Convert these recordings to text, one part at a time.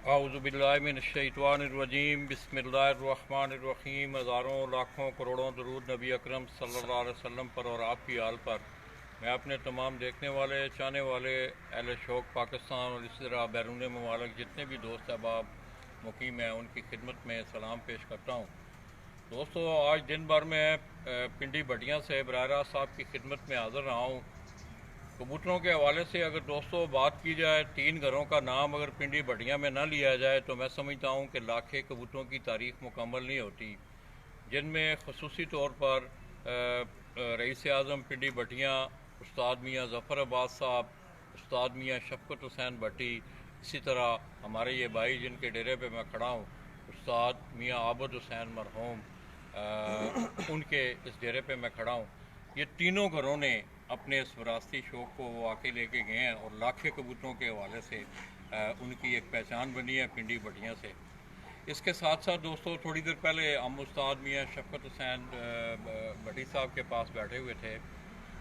आऊज़ुबिल्लाहिमिनश्शैतानिर्रजीम बिस्मिल्लाहिर्रहमानिर्रहीम। हज़ारों लाखों करोड़ों दरूद नबी अकरम सल्लल्लाहु अलैहि वसल्लम पर और आपकी आल पर। मैं अपने तमाम देखने वाले, चाहने वाले अहले शौक़ पाकिस्तान और इसी तरह बैरून ममालिक जितने भी दोस्त अहबाब मुकीम हैं उनकी खिदमत में सलाम पेश करता हूँ। दोस्तों, आज दिन भर में पिंडी भटियाँ से बराह रास्त आपकी खिदमत में हाज़िर रहा हूँ। कबूतरों के हवाले से अगर दोस्तों बात की जाए, 3 घरों का नाम अगर पिंडी भटिया में ना लिया जाए तो मैं समझता हूँ कि लाखे कबूतरों की तारीख़ मुकम्मल नहीं होती, जिनमें खसूसी तौर पर रईस आज़म पिंडी भटिया उस्ताद मियाँ ज़फ़र अब्बास साहब, उस्ताद मियाँ शफ़क़त हुसैन भट्टी, इसी तरह हमारे ये भाई जिनके डेरे पे मैं खड़ा हूँ उस्ताद मियाँ आबद हुसैन मरहूम, उनके इस डेरे पे मैं खड़ा हूँ। ये तीनों घरों ने अपने इस विरासती शौक़ को वो आके लेके गए हैं और लाखे कबूतरों के हवाले से उनकी एक पहचान बनी है पिंडी भटिया से। इसके साथ साथ दोस्तों, थोड़ी देर पहले हम उस्ताद मियाँ शफ़क़त हुसैन भट्टी साहब के पास बैठे हुए थे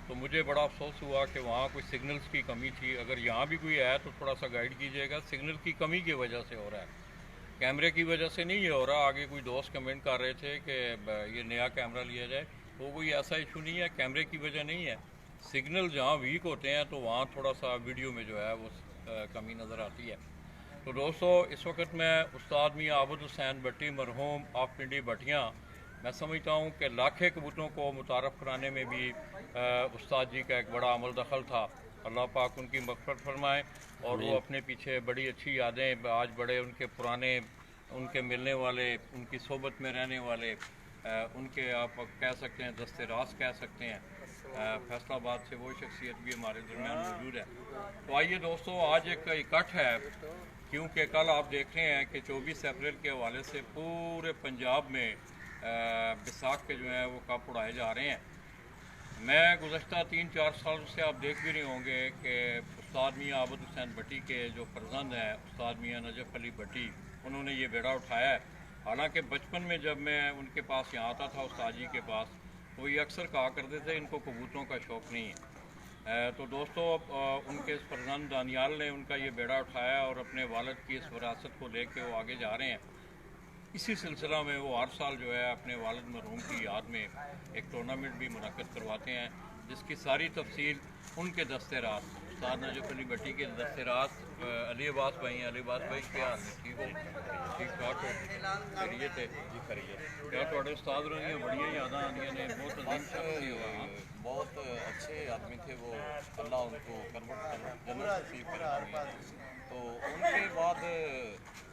तो मुझे बड़ा अफसोस हुआ कि वहाँ कुछ सिग्नल्स की कमी थी। अगर यहाँ भी कोई है तो थोड़ा सा गाइड कीजिएगा। सिग्नल की कमी की वजह से हो रहा है, कैमरे की वजह से नहीं ये हो रहा। आगे कोई दोस्त कमेंट कर रहे थे कि ये नया कैमरा लिया जाए, तो कोई ऐसा इशू नहीं है, कैमरे की वजह नहीं है। सिग्नल जहाँ वीक होते हैं तो वहाँ थोड़ा सा वीडियो में जो है वो कमी नज़र आती है। तो दोस्तों, इस वक्त मैं उस्ताद मियाँ आबद हुसैन भट्टी मरहूम ऑफ पिंडी भटिया, मैं समझता हूँ कि लाखे कबूतरों को मुतारफ़ कराने में भी उस्ताद जी का एक बड़ा अमल दखल था। अल्लाह पाक उनकी मग़फ़िरत फरमाए और वो अपने पीछे बड़ी अच्छी यादें, आज बड़े उनके पुराने, उनके मिलने वाले, उनकी सोबत में रहने वाले, उनके आप कह सकते हैं दस्ते रास कह सकते हैं, फैसलाबाद से वो शख्सियत भी हमारे दरमियान मौजूद है। तो आइए दोस्तों, आज एक इकट्ठ है क्योंकि कल आप देख रहे हैं कि 24 अप्रैल के हवाले से पूरे पंजाब में बैसाख के जो हैं वो कप उड़ाए जा रहे हैं। मैं गुज़श्ता 3-4 साल से आप देख भी रहे होंगे कि उस्ताद मियाँ आबद हुसैन भट्टी के जो फर्जंद हैं उस्ताद मियाँ नजफ़ अली भट्टी, उन्होंने ये बेड़ा उठाया है। हालांकि बचपन में जब मैं उनके पास यहाँ आता था उस्ताद जी के पास, तो ये अक्सर कहा करते थे इनको कबूतरों का शौक़ नहीं है। तो दोस्तों, उनके इस फर्जंद दानियाल ने उनका ये बेड़ा उठाया और अपने वालिद की इस विरासत को लेके वो आगे जा रहे हैं। इसी सिलसिला में वो हर साल जो है अपने वालिद मरहूम की याद में एक टूर्नामेंट भी मुनक़्क़िद करवाते हैं, जिसकी सारी तफसील उनके दस्ते रात उस्ताद नजफ़ अली भट्टी के दस्ते रात। अली अब्बास भाई हैं, अली अब्बास भाई क्या हाल है? ठीक हो? ठीक ठाक हो? करिए थे जी, करिए। क्या थोड़े उस्ताद रही बड़िया यादा आदियाँ ने, बहुत बहुत अच्छे आदमी थे वो, अल्लाह उनको जन्नत नसीब करे। तो उनके बाद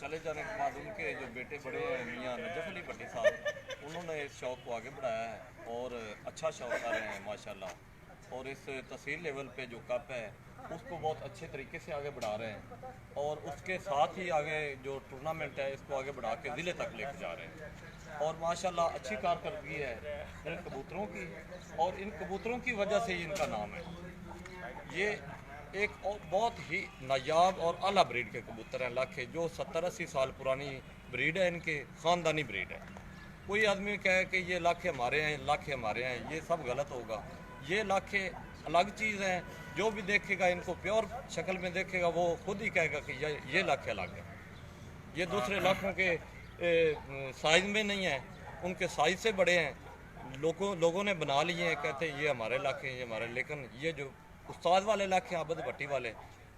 चले जाने के बाद उनके जो बेटे बड़े हैं मियाँ नजफ़ अली भट्टी साहब, उन्होंने इस शौक़ को आगे बढ़ाया है और अच्छा शौक़ कर रहे हैं माशाल्लाह। और इस तहसील लेवल पे जो कप है उसको बहुत अच्छे तरीके से आगे बढ़ा रहे हैं और उसके साथ ही आगे जो टूर्नामेंट है इसको आगे बढ़ा के ज़िले तक लेकर जा रहे हैं। और माशाल्लाह अच्छी कारकर्दगी है इन कबूतरों की और इन कबूतरों की वजह से ही इनका नाम है। ये एक और बहुत ही नायाब और आला ब्रीड के कबूतर हैं लाखे, जो 70-80 साल पुरानी ब्रीड है, इनके ख़ानदानी ब्रीड है। कोई आदमी कहे कि ये लाखे हमारे हैं, लाखे हमारे हैं, ये सब गलत होगा। ये लाखे अलग चीज़ हैं, जो भी देखेगा इनको प्योर शक्ल में देखेगा वो खुद ही कहेगा कि ये लाखे अलग है। ये दूसरे लाखों के साइज़ में नहीं है, उनके साइज़ से बड़े हैं। लोगों ने बना लिए हैं, कहते हैं ये हमारे लाखे हैं, ये हमारे। लेकिन ये जो उस्ताद वाले लाखे, आबद भट्टी वाले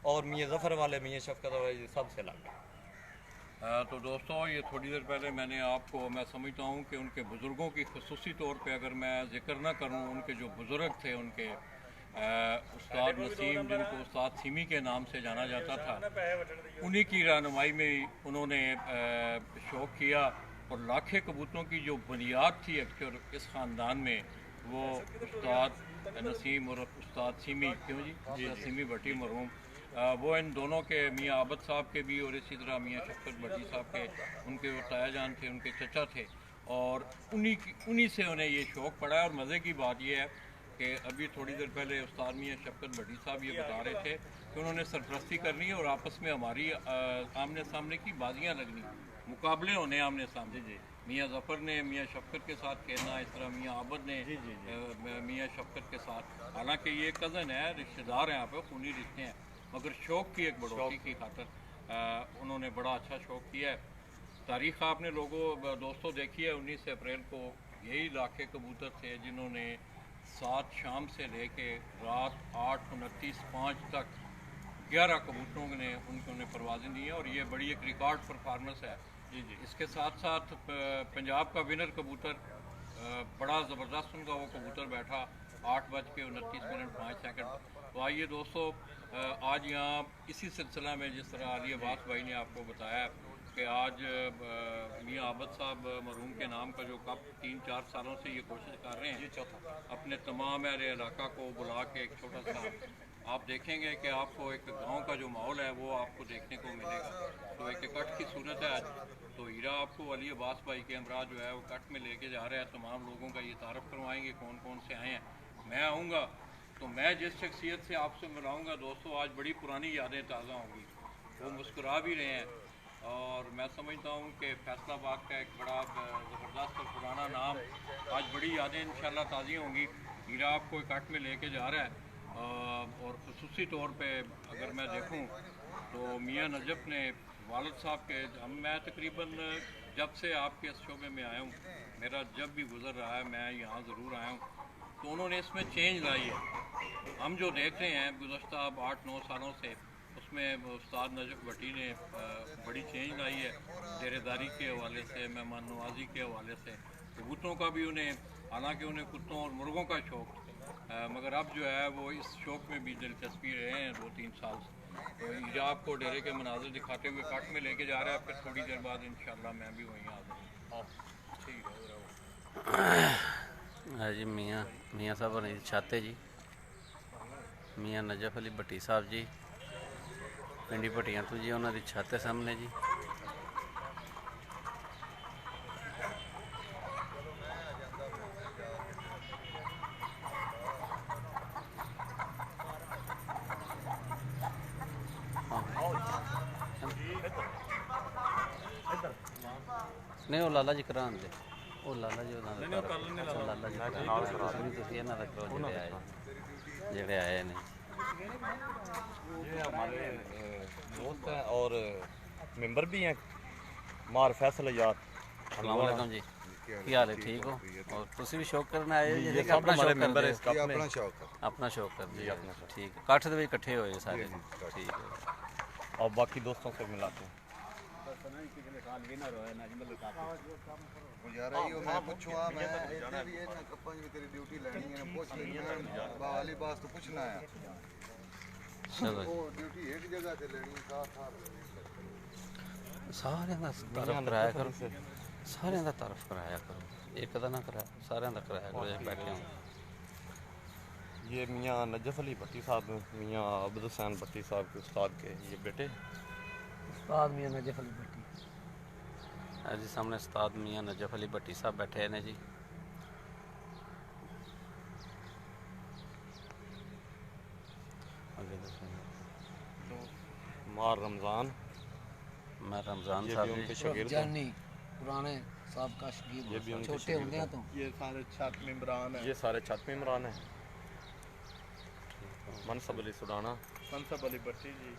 और मियाँ ज़फ़र वाले, मियाँ शफ़क़त वाले, ये सबसे अलग है। तो दोस्तों, ये थोड़ी देर पहले मैंने आपको, मैं समझता हूँ कि उनके बुज़ुर्गों की खसूसी तौर पे अगर मैं ज़िक्र ना करूँ, उनके जो बुज़ुर्ग थे उनके उस्ताद नसीम, जिनको उस्ताद सीमी के नाम से जाना जाता था, उन्हीं की रहनुमाई में उन्होंने शौक़ किया और लाखे कबूतरों की जो बुनियाद थी एक्चुअल इस ख़ानदान में, वो उस्ताद नसीम और उस्ताद सीमी, क्यों जी, सीमी भट्टी मरहूम, वो इन दोनों के, मियाँ आबद साहब के भी और इसी तरह मियाँ शफ़क़त भट्टी साहब के, उनके वो ताया जान थे, उनके चचा थे और उन्हीं से उन्हें ये शौक़ पड़ा है। और मज़े की बात यह है कि अभी थोड़ी देर पहले उस्ताद मियाँ शफ़क़त भट्टी साहब ये बता रहे थे कि उन्होंने सरपरस्ती करनी है और आपस में हमारी आमने सामने की बाजियाँ लगनी, मुकाबले होने आमने सामने। जी, मियाँ ज़फ़र ने मियाँ शफ़क़त के साथ खेलना, इस तरह मियाँ आबद ने मियाँ शफ़क़त के साथ। हालांकि ये कज़न है, रिश्तेदार हैं, आप खूनी रिश्ते हैं, मगर शौक़ की एक बढ़ोतरी की खातर उन्होंने बड़ा अच्छा शौक़ किया है। तारीख़ आपने दोस्तों देखी है, 19 अप्रैल को यही लाखे कबूतर थे जिन्होंने 7 शाम से लेके रात 8:29 तक 11 कबूतरों ने उन्होंने परवाज़ें दी हैं और ये बड़ी एक रिकॉर्ड परफॉर्मेंस है। जी जी। इसके साथ साथ पंजाब का विनर कबूतर बड़ा ज़बरदस्त उनका वो कबूतर बैठा 8:29 तो आइए दोस्तों, आज यहाँ इसी सिलसिला में जिस तरह अली अब्बास भाई ने आपको बताया कि आज मियाँ आबद साहब मरहूम के नाम का जो कप 3-4 सालों से ये कोशिश कर रहे हैं, ये चौथा अपने तमाम अहले इलाका को बुला के एक छोटा सा आप देखेंगे कि आपको एक गांव का जो माहौल है वो आपको देखने को मिलेगा। तो एक कट की सूरत है आज। तो हीरा आपको अली अब्बास भाई के हमरा जो है वो कट में लेके जा रहे हैं। तमाम लोगों का ये तारफ़ करवाएंगे कौन कौन से आए हैं। मैं आऊँगा तो मैं जिस शख्सियत से आपसे मिलाऊँगा दोस्तों, आज बड़ी पुरानी यादें ताज़ा होंगी। वो मुस्कुरा भी रहे हैं और मैं समझता हूँ कि फैसलाबाद का एक बड़ा ज़बरदस्त और पुराना नाम, आज बड़ी यादें इंशाल्लाह ताज़ी होंगी। हीरा आपको कट में लेके जा रहा है और ख़ुसूसी तौर पे अगर मैं देखूँ तो मियाँ नजफ़ ने वालिद साहब के मैं तकरीबन जब से आपके इस शोबे में आया हूँ, मेरा जब भी गुज़र रहा है मैं यहाँ ज़रूर आया हूँ, तो उन्होंने इसमें चेंज लाई है। हम जो देख रहे हैं गुज़श्ता 8-9 सालों से, उसमें उस्ताद नजफ़ भट्टी ने बड़ी चेंज लाई है डेरेदारी के हवाले से, मेहमान नवाजी के हवाले से। कबूतरों का भी उन्हें, हालांकि उन्हें कुत्तों और मुर्गों का शौक़, मगर अब जो है वो इस शौक़ में भी दिलचस्पी रहे हैं 2-3 साल से। तो हीरा आपको डेरे के मनाज़िर दिखाते हुए कट में लेके जा रहा है, फिर थोड़ी देर बाद इंशाल्लाह मैं भी वहीं आ जाऊँगा। ठीक है जी। मियाँ साहब ने छाते जी, मियाँ नजफ़ अली भट्टी साहब जी पिंडी भट्टियां तो जी, उन्होंने छत है सामने जी। नहीं वो लाला जी करान दे, वो लाला जी लाला जी जेड़े आए ने। ये हमारे दोस्त हैं और मेंबर भी हैं, मार फैसल यार। अस्सलाम वालेकुम जी, क्या हाल है? ठीक हो? और तुसी भी शौक करना आए हो? ये सब हमारे मेंबर है, इसका अपना शौक है, अपना शौक कर जी, अपना ठीक है। काठ दे इकट्ठे होए सारे, ठीक है। और बाकी दोस्तों से मिलाते हैं यार यो मैं पूछूं मैं इतने भी है ना कप्पा में तेरी ड्यूटी लेनी है ना, पूछ लेना वाली बात तो पूछना है। चलो वो ड्यूटी एक जगह से लेनी साथ सारे दा तारफ कराया करो, सारे दा तारफ कराया करो, एक दा ना कराया, सारे दा कराया करो जे बैठे हो। ये मियाँ नजफ़ अली भट्टी साहब, मियाँ अब्दुल हुसैन भट्टी साहब के उस्ताद के ये बेटे, उस्ताद मियाँ नजफ़ अली भट्टी जी। सामने उस्ताद मियाँ नजफ़ अली भट्टी साहब बैठे हैं जी। मार रमज़ान, मैं रमज़ान साहब उनके जी, शागिर्द जानी पुराने साहब का शागिर्द, ये भी उनके छोटे होंगे तो ये सारे छत में इमरान है, ये सारे छत में इमरान है। मनसब अली सुडाना, मनसब अली भट्टी जी।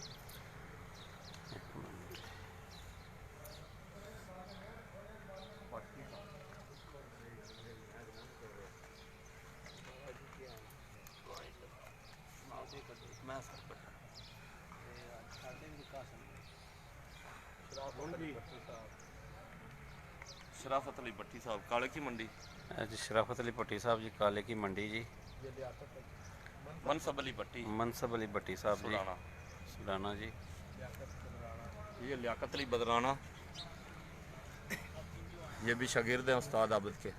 शराफत अली भट्टी साहब काले की मंडी जी। शराफत अली भट्टी साहब जी काले की मंडी जी। मनसब अली भट्टी, मनसब अली भट्टी साहब जी सुडाना जी। ये लियाकत अली बदराना, ये भी शागिर्द हैं उस्ताद आबिद के।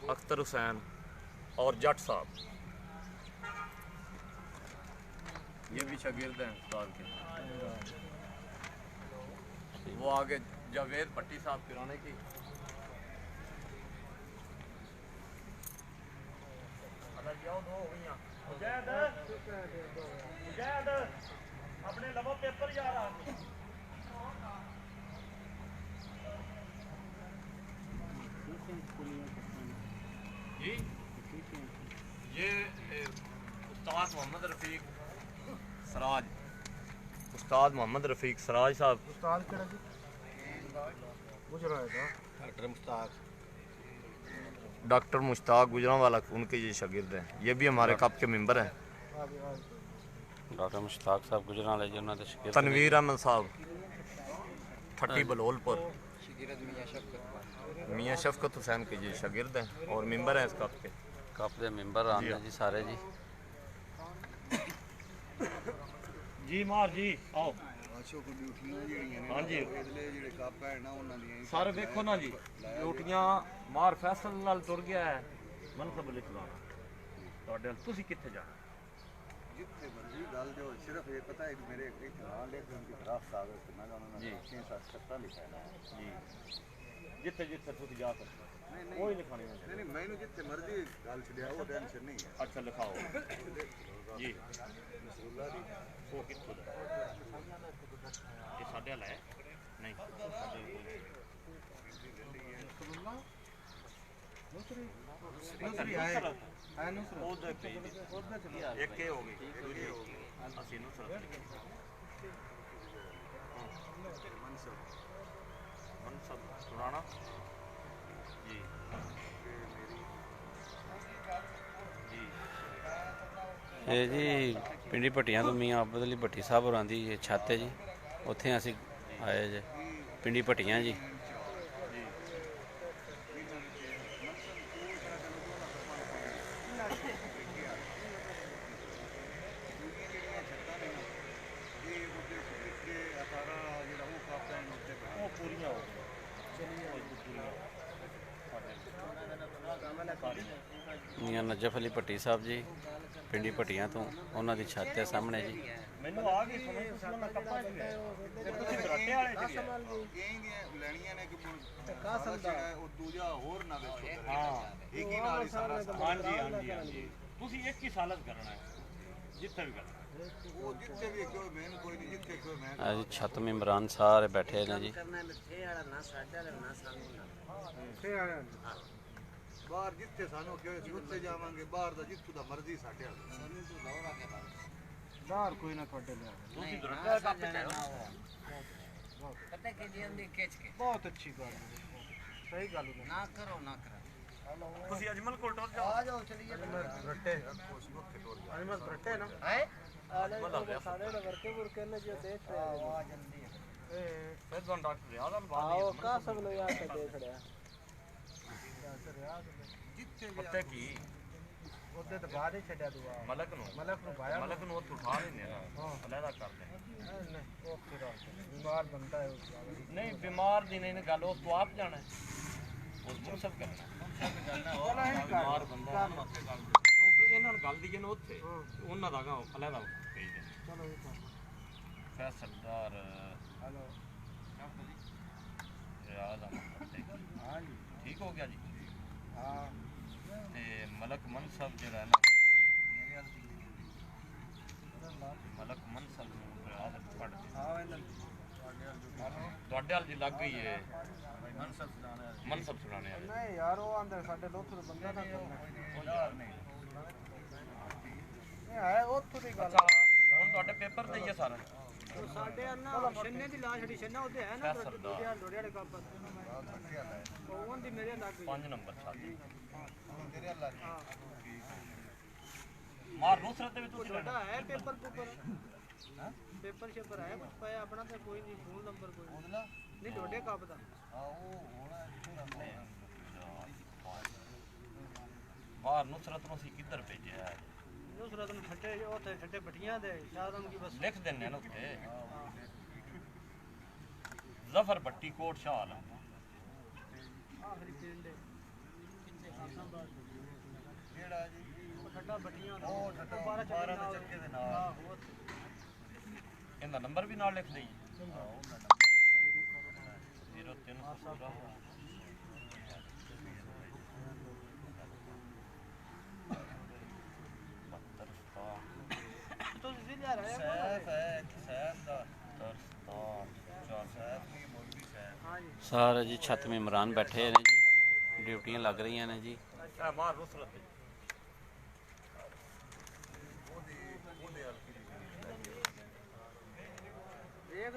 अख्तर हुसैन और जट साहब, ये भी शागिर्द हैं उस्ताद के। वो आगे जावेद भट्टी साहब किराने की, अपने लवो पेपर जा रहा जी। ये उस्ताद मोहम्मद रफीक सराज उस्ताद मोहम्मद रफ़ीक सराज साहब। उस्ताद केड़ा जी गुजरात का डॉक्टर मुश्ताक डॉक्टर मुश्ताक गुजरांवाला उनके ये शागिर्द हैं। ये भी हमारे कप के मेंबर हैं। डॉक्टर मुश्ताक साहब गुजरावाले जी उन्होंने शागिर्द तनवीर अहमद साहब ठट्टी बलोलपुर। मियाँ शफकत हुसैन के ये शागिर्द हैं और मेंबर हैं इस कप के। कप के मेंबर आते जी सारे जी। जी मार जी आओ ਅੱਛਾ ਕੋ ਡਿਊਟੀਆਂ ਜਿਹੜੀਆਂ ਨੇ हाँ जी ਇਹਦੇ ਜਿਹੜੇ ਕੱਪ ਹੈ ਨਾ ਉਹਨਾਂ ਦੀਆਂ ਹੀ ਸਰ ਵੇਖੋ ਨਾ ਜੀ ਡਿਊਟੀਆਂ ਮਾਰ ਫੈਸਲ ਨਾਲ ਤੁਰ ਗਿਆ ਹੈ ਮਨਸਬ ਲਿਖਵਾਣਾ ਤੁਹਾਡੇ ਨਾਲ ਤੁਸੀਂ ਕਿੱਥੇ ਜਾਣਾ ਜਿੱਥੇ ਮਰਜ਼ੀ ਗੱਲ ਜੋ ਸਿਰਫ ਇਹ ਪਤਾ ਹੈ ਕਿ ਮੇਰੇ ਇੱਕ ਨਾਲ ਲਿਖ ਦੀ ਖਰਾਬ ਸਾਗਰ ਤੇ ਮੈਂ ਉਹਨਾਂ ਜੀ। ਨੂੰ 6-7 ਸੱਤਾ ਲਿਖਿਆ ਹੈ ਜੀ ਜਿੱਥੇ ਜਿੱਥੇ ਤੁਸੀਂ ਜਾ ਸਕਦੇ ਨਹੀਂ ਨਹੀਂ ਕੋਈ ਲਿਖਾਣੀ ਨਹੀਂ ਨਹੀਂ ਮੈਨੂੰ ਜਿੱਥੇ ਮਰਜ਼ੀ ਗੱਲ ਛੱਡਿਆ ਉਹ ਟੈਨਸ਼ਨ ਨਹੀਂ ਹੈ ਅੱਛਾ ਲਿਖਾਓ ਜੀ ਨਸਰੁੱਲਾ ਦੀ ਉਹ ਕਿੱਥੋਂ ਦਾ ਇਹ ਸਾਡੇ ਵਾਲਾ ਹੈ ਨਹੀਂ ਨਸਰੀ ਆਏ ਆਏ ਨਸਰ ਉਹਦੇ ਪਈ ਇੱਕ ਇਹ ਹੋ ਗਈ ਦੂਜੀ ਹੋ ਗਈ ਅਸੀਂ ਨੁਸਰਤ ਮਨਸਬ ਸੁਣਾਣਾ ਜੀ ਜੀ ਇਹ ਜੀ ਪਿੰਡੀ ਭੱਟੀਆਂ ਤੋਂ ਮੀਆਂ ਅਬਦ ਅਲੀ ਭੱਟੀ ਸਾਹਿਬ ਹੋਰਾਂ ਦੀ ਇਹ ਛੱਤ ਹੈ ਜੀ। ਉੱਥੇ ਅਸੀਂ ਆਏ ਜੇ ਪਿੰਡੀ ਭੱਟੀਆਂ ਜੀ। ਉਹ ਪੂਰੀਆਂ ਹੋ ਮੀਆਂ ਨਜਫ ਅਲੀ ਭੱਟੀ ਸਾਹਿਬ ਜੀ ਪਿੰਡੀ ਭੱਟੀਆਂ ਤੋਂ ਉਹਨਾਂ ਦੀ ਛੱਤ ਹੈ ਸਾਹਮਣੇ ਜੀ। ਮੈਨੂੰ ਆ ਗਈ ਸਮਝ ਤੁਸੀਂ ਉਹਨਾਂ ਕੱਪਾਂ ਚ ਤੇ ਤੁਸੀਂ ਦਰਾਟੇ ਵਾਲੇ ਚ ਇਹ ਦੀਆਂ ਲੈਣੀਆਂ ਨੇ ਕਿ ਕਾਸਮ ਦਾ ਉਹ ਦੂਜਾ ਹੋਰ ਨਾ ਵੇਖੋ ਹਾਂ ਇੱਕ ਹੀ ਨਾਲ ਹੀ ਸਾਰਾ ਹਾਂਜੀ ਹਾਂਜੀ ਹਾਂਜੀ ਤੁਸੀਂ ਇੱਕ ਹੀ ਸਾਲਤ ਕਰਨਾ ਹੈ ਜਿੱਥੇ ਵੀ ਕਰਨਾ ਉਹ ਜਿੱਥੇ ਵੀ ਕੋਈ ਮੈਨ ਕੋਈ ਨਹੀਂ ਜਿੱਥੇ ਕੋਈ ਮੈਂ ਆ ਜੀ ਛੱਤ ਮੈਂਬਰਾਨ ਸਾਰੇ ਬੈਠੇ ਨੇ ਜੀ। ਬਾਹਰ ਜਿੱਥੇ ਸਾਨੂੰ ਕਿਹਾ ਸੀ ਉੱਥੇ ਜਾਵਾਂਗੇ ਬਾਹਰ ਦਾ ਜਿੱਥੋਂ ਦਾ ਮਰਜ਼ੀ ਸਾਡੇ ਬਾਹਰ ਕੋਈ ਨਾ ਤੁਹਾਡੇ ਲਿਆ ਤੁਸੀਂ ਦਰਾਟੇ ਵਾਲੇ ਕੱਪ ਚ पता के जी हम खींच के ਬਹੁਤ ਅੱਛੀ ਗੱਲ ਸਹੀ ਗੱਲ ना करो ना करो ਤੁਸੀਂ ਅਜਮਲ ਕੋਲ ਟੁਰ ਜਾਓ आ जाओ चलिए ਰੱਟੇ ਅਜਮਲ ਰੱਟੇ ਨਾ है ਸਾਡੇ ਵਰਕੇ ਵਰਕੇ ਨੇ ਜੋ ਦੇਖ ਰਹੇ आ जल्दी ਇਹ ਫਿਰ ਤੁਹਾਨੂੰ ਡਾਕਟਰ ਯਾਦ ਆਲ आओ का सब लोग यहाँ से देख रहे हैं ਜਿੱਥੇ ਵੀ ਪਤਾ ਕੀ ਉਹਦੇ ਤੋਂ ਬਾਅਦ ਹੀ ਛੱਡਿਆ ਦੁਆ ਮਲਕ ਨੂੰ ਭਾਇਆ ਮਲਕ ਨੂੰ ਉੱਥੋਂ ਉਠਾ ਲੈਂਦੇ ਆ ਅਲੱਗਾ ਕਰਦੇ ਨਹੀਂ ਉਹ ਫਿਰ ਬਿਮਾਰ ਬੰਦਾ ਹੈ ਨਹੀਂ ਬਿਮਾਰ ਦੀ ਨਹੀਂ ਗੱਲ ਉਹ ਤੋਂ ਆਪ ਜਾਣਾ ਉਸ ਨੂੰ ਸਭ ਕਰਨਾ ਬਿਮਾਰ ਬੰਦਾ ਕਿਉਂਕਿ ਇਹਨਾਂ ਨੂੰ ਗੱਲ ਦੀ ਜਨ ਉੱਥੇ ਉਹਨਾਂ ਦਾ ਗਾ ਅਲੱਗਾ ਭੇਜ ਦੇ ਚਲੋ ਇਹ ਤਾਂ ਫੈਸਲਦਾਰ ਹਲੋ ਰਿਆਜ਼ ਅਹਿਮਦ ਹਾਂ ਜੀ ਠੀਕ ਹੋ ਗਿਆ ਜੀ ਹਾਂ ਤੇ ਮਲਕ ਮਨਸਬ ਜਿਹੜਾ ਹੈ ਨਾ ਮਲਕ ਮਨਸਬ ਨੂੰ ਰਿਆਜ਼ ਪੜ ਹਾਂ ਇਹਨਾਂ ਤੁਹਾਡੇ ਵਾਲ ਜੀ ਲੱਗ ਗਈ ਹੈ ਮਨਸਬ ਸੁਣਾਣੇ ਵਾਲੇ ਨਹੀਂ ਯਾਰ ਉਹ ਆਂਦੇ ਸਾਡੇ ਲੋਥਰ ਬੰਦਾ ਨਾ ਕਰਨਾ ਇਹ ਹੈ ਉੱਥੋਂ ਦੀ ਗੱਲ ਹੁਣ ਤੁਹਾਡੇ ਪੇਪਰ ਤੇ ਹੀ ਹੈ ਸਾਰਾ ਸਾਡੇ ਨਾ ਛੰਨੇ ਦੀ ਲਾਸ਼ ਛੜੀ ਛੰਨਾ ਉਹਦੇ ਹੈ ਨਾ ਲੋੜੇ ਵਾਲੇ ਕੱਪ ਉਹ ਦੀ ਮੇਰੇ ਲੱਗ ਗਈ 5 ਨੰਬਰ ਛਾਤੀ ਤੇਰੇ ਅੱਲਾ ਮਾਰ ਨੁਸਰਤ ਦੇ ਵੀ ਤੁਸੀਂ ਛੋਟਾ ਹੈ ਪੇਪਰ ਪੇਪਰ ਸ਼ੇਪਰ ਹੈ ਕੁਝ ਪਾਇਆ ਆਪਣਾ ਤੇ ਕੋਈ ਨਹੀਂ ਫੋਨ ਨੰਬਰ ਕੋਈ ਨਹੀਂ ਲੋੜੇ ਕੱਪ ਦਾ ਮਾਰ ਨੁਸਰਤ ਨੂੰ ਅਸੀਂ ਕਿੱਧਰ ਭੇਜਿਆ ਹੈ ਨੁਸਰਤ ਨੂੰ ਠੱਟੇ ਉੱਥੇ ਠੱਟੇ ਬਟੀਆਂ ਦੇ ਸ਼ਾਹਦਮ ਕੀ ਬਸ ਲਿਖ ਦਿੰਨੇ ਨਾ ਉੱਤੇ ਜ਼ਫਰ ਭੱਟੀ ਕੋਟ ਸ਼ਾਹ ਆਲਮ ਆਖਰੀ ਪਿੰਡ ਜਿਹੜਾ ਜੀ ਠੱਟਾ ਬਟੀਆਂ ਦਾ ਉਹ ਠੱਟਾ 12 ਦੇ ਚੱਕੇ ਦੇ ਨਾਲ ਆਹੋ ਇਹਦਾ ਨੰਬਰ ਵੀ ਨਾਲ ਲਿਖ ਦਈਏ 0317 ਤੁਸੀਂ ਜ਼ਿਲ੍ਹਾ ਰਹੇ ਸੈਫ ਹੈ ਸੈਫ ਦਾ ਹਾਂ ਜੀ ਸਾਰੇ ਜੀ ਛੱਤ ਮੈਂਬਰਾਨ ਬੈਠੇ ਨੇ ਜੀ ਡਿਊਟੀਆਂ ਲੱਗ ਰਹੀਆਂ ਨੇ ਜੀ। ਮਾਰ ਨੁਸਰਤ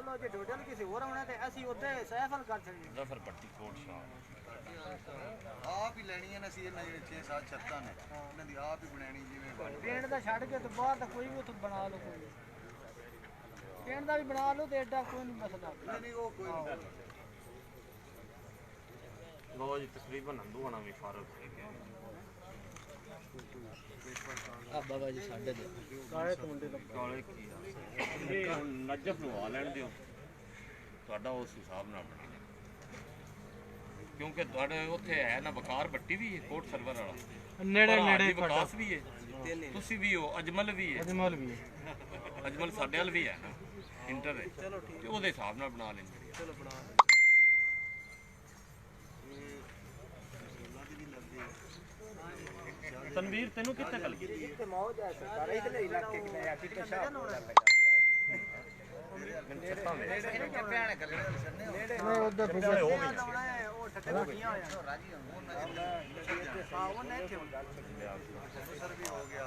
ਚਲੋ ਜੇ ਡੋਡੇ ਨੂੰ ਕਿਸੇ ਹੋਰ ਆਉਣਾ ਤੇ ਅਸੀਂ ਉੱਥੇ ਸਹਿਫਲ ਕਰ ਛੱਡੀਏ ਜ਼ਫਰ ਪੱਟੀ ਕੋਟ ਸ਼ਾਹ ਆਪ ਹੀ ਲੈਣੀਆਂ ਨੇ ਅਸੀਂ ਇਹਨਾਂ ਜਿਹੜੇ 6-7 ਛੱਤਾਂ ਨੇ ਇਹਨਾਂ ਦੀ ਆਪ ਹੀ ਬਣਾਣੀ ਜਿਵੇਂ ਬਣ ਪਿੰਡ ਦਾ ਛੱਡ ਕੇ ਤੇ ਬਾਹਰ ਤਾਂ ਕੋਈ ਵੀ ਉੱਥੇ ਬਣਾ ਲਓ ਕੋਈ ਪਿੰਡ ਦਾ ਵੀ ਬਣਾ ਲਓ ਤੇ ਐਡਾ ਕੋਈ ਨਹੀਂ ਮਸਲਾ ਨਹੀਂ ਉਹ ਕੋਈ ਨਹੀਂ ਲੋ ਜੀ ਤਕਰੀਬਨ ਹੰਦੂ ਹੋਣਾ ਵੀ ਫਾਰਗ ਹੋ ਗਿਆ ਆ ਬਾਬਾ ਜੀ ਸਾਡੇ ਦੇ ਕਾਲੇ ਮੁੰਡੇ ਦਾ ਕਾਲੇ ਕੀ ਆ ਨਜਫ ਨੂੰ ਆ ਲੈਣ ਦਿਓ ਤੁਹਾਡਾ ਉਸ ਹਿਸਾਬ ਨਾਲ ਬਣੇ ਕਿਉਂਕਿ ਤੁਹਾਡੇ ਉੱਥੇ ਹੈ ਨਾ ਵਕਾਰ ਬੱਟੀ ਵੀ ਹੈ ਕੋਟ ਸਰਵਰ ਵਾਲਾ ਨੇੜੇ ਵਿਕਾਸ ਵੀ ਹੈ ਤੁਸੀਂ ਵੀ ਹੋ ਅਜਮਲ ਵੀ ਹੈ ਅਜਮਲ ਸਾਡੇ ਵੱਲ ਵੀ ਹੈ ਨਾ ਇੰਟਰ ਹੈ ਤੇ ਉਹਦੇ ਹਿਸਾਬ ਨਾਲ ਬਣਾ ਲੈਂਦੇ ਚਲੋ ਬਣਾ ਤਨਵੀਰ ਤੈਨੂੰ ਕਿੱਥੇ ਕੱਲ ਤੇ ਮੌਜ ਹੈ ਸਰਕਾਰ ਇਹਦੇ ਇਲਾਕੇ ਕਿਨੇ ਆ ਕਿਤੇ ਸ਼ਾਹ ਨਹੀਂ ਉਧਰ ਫਿਸਲ ਹੋ ਗਿਆ ਉਹ ਠੱਟੇ ਬੱਟੀਆਂ ਹੋਇਆ ਰਾਜੀ ਹਾਂ ਉਹਨੇ ਇੱਥੇ ਹੁੰਦਾ ਵੀ ਹੋ ਗਿਆ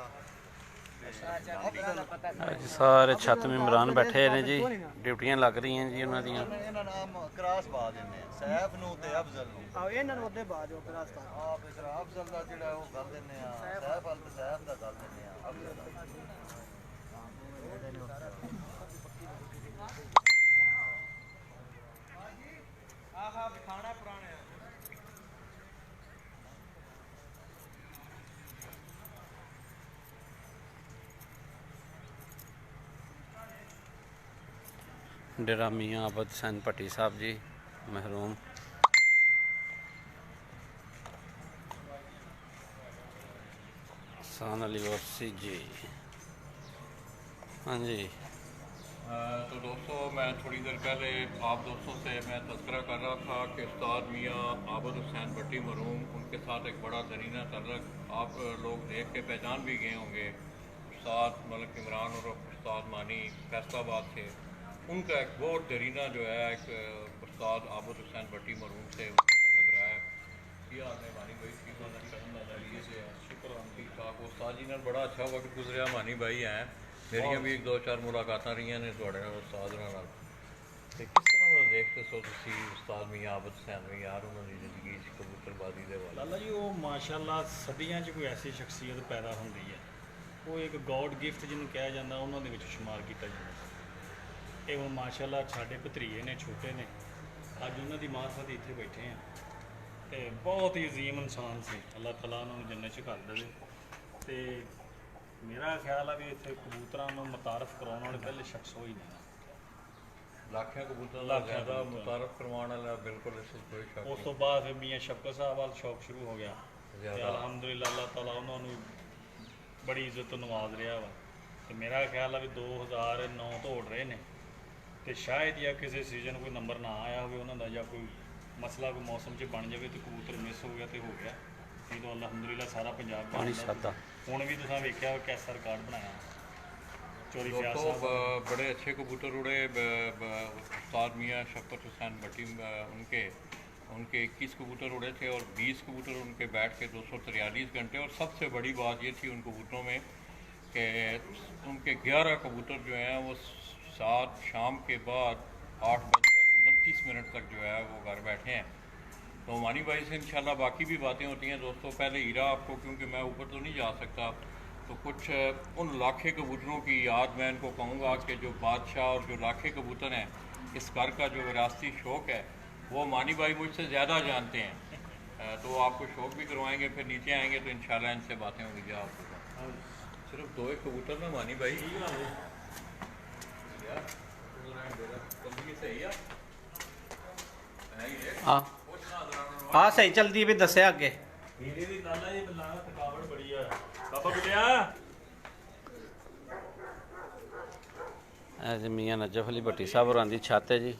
ਅੱਜ ਸਾਰੇ ਛੱਤ ਮੈਂਬਰਾਨ ਬੈਠੇ ਨੇ ਜੀ ਡਿਊਟੀਆਂ ਲੱਗ ਰਹੀਆਂ ਜੀ ਉਹਨਾਂ ਦੀਆਂ ਇਹਨਾਂ ਨਾਮ ਕਰਾਸ ਪਾ ਦਿੰਦੇ ਆ ਸੈਫ ਨੂੰ ਤੇ ਅਫਜ਼ਲ ਨੂੰ ਆ ਇਹਨਾਂ ਨੂੰ ਉਹਦੇ ਬਾਅਦ ਉਹ ਕਰਾਸ ਕਰ ਆਪ ਇਸ ਅਫਜ਼ਲ ਦਾ ਜਿਹੜਾ ਉਹ ਕਰ ਦਿੰਦੇ ਆ ਸੈਫ ਵਾਲ ਤੇ ਸੈਫ ਦਾ ਕਰ ਦਿੰਦੇ ਆ ਅਫਜ਼ਲ ਦਾ ਆਹਾ ਖਾਣਾ ਪੁਰਾਣਾ ਡੇਰਾ ਮੀਆਂ ਆਬਦ ਹੁਸੈਨ ਭੱਟੀ ਸਾਹਿਬ ਜੀ ਮਹਿਰੂਮ सान अली वसी जी। हाँ जी। तो दोस्तों मैं थोड़ी देर पहले आप दोस्तों से मैं तज़किरा कर रहा था कि उस्ताद मियाँ आबद हुसैन भट्टी मरहूम उनके साथ एक बड़ा दरीना तल्लक आप लोग देख के पहचान भी गए होंगे। उस्ताद मलिक इमरान और उस्ताद मानी फैसलाबाद से उनका एक बहुत दरीना जो है एक उस्ताद आबद हुसैन भट्टी मरहूम से उनका तल्लक रहा है। ये आपने मानी भाई की नज़रिए से शुक्र ठीक ठाक उस्ताद जी ने बड़ा अच्छा वक्त गुजरिया। मानी भाई हैं मेरिया भी एक दो चार मुलाकातां रही ने थोड़े उस्ताद नाल ते किस तरह दा देखते सो तुसी उस्ताद मियां आबद हुसैन भी यार उन्होंने जिंदगी च कबूतरबाजी दे वाले लाला जी वो माशाअल्लाह सदियां च कोई ऐसी शख्सियत पैदा होंदी है वो एक गॉड गिफ्ट जिन्होंने कहा जाता उन्होंने विच शुमार किया जाता। ये हुण माशाअल्लाह साडे भतरीए ने छोटे ने अज उन्हों की मार्फत इत्थे बैठे हैं तो बहुत ही अजीम इंसान से अल्लाह तआला उन्होंने जन्नत च कर देवे। तो मेरा ख्याल है भी इतने कबूतर मुतारफ कराने वाले पहले शख्स हो ही नहीं लाखों कबूतर का ज़्यादा मुतारफ करवाने वाला बिल्कुल इस कोई शक उस तो बाद फिर मियाँ शफकत साहब वाल शौक शुरू हो गया। अलहमदुलिल्लाह अल्लाह तआला उन्होंने बड़ी इज्जत नवाज रहा वा। तो मेरा ख्याल है भी 2009 तो उड़ रहे हैं तो शायद या किसी सीजन कोई नंबर ना आया हो उन्होंने या कोई मसला कोई मौसम च बन जाए तो कबूतर मिस हो गया तो हो गया। नहीं तो अलहमदुलिल्लाह सारा पंजाब पानी सादा हुण भी तुसां वेख्या कैसा रिकॉर्ड बनाया चोरी दोस्तों फ्याज साहब बड़े अच्छे कबूतर उड़े। उस्ताद मियाँ शफकत हुसैन भट्टी उनके 21 कबूतर उड़े थे और 20 कबूतर उनके बैठ के 243 घंटे। और सबसे बड़ी बात ये थी उन कबूतरों में कि उनके 11 कबूतर जो हैं वो 7 शाम के बाद 8:29 तक जो है वो घर बैठे हैं। तो मानी भाई से इंशाल्लाह बाकी भी बातें होती हैं। दोस्तों पहले हीरा आपको क्योंकि मैं ऊपर तो नहीं जा सकता तो कुछ उन लाखे कबूतरों की याद मैं इनको कहूँगा कि जो बादशाह और जो लाखे कबूतर हैं इस घर का जो विरासती शौक़ है वो मानी भाई मुझसे ज़्यादा जानते हैं। तो आपको शौक़ भी करवाएंगे फिर नीचे आएंगे तो इंशाल्लाह इनसे बातें होंगी। जो आपको सिर्फ 2 एक कबूतर ना मानी भाई सही है हाँ हाँ सही चलती भी दस्या अगे हीरे दी लाला जी बल्ला थकावट बड़ी है बाबा बिटिया मियाँ नजफ अली भट्टी साहब होरां दी छत है जी।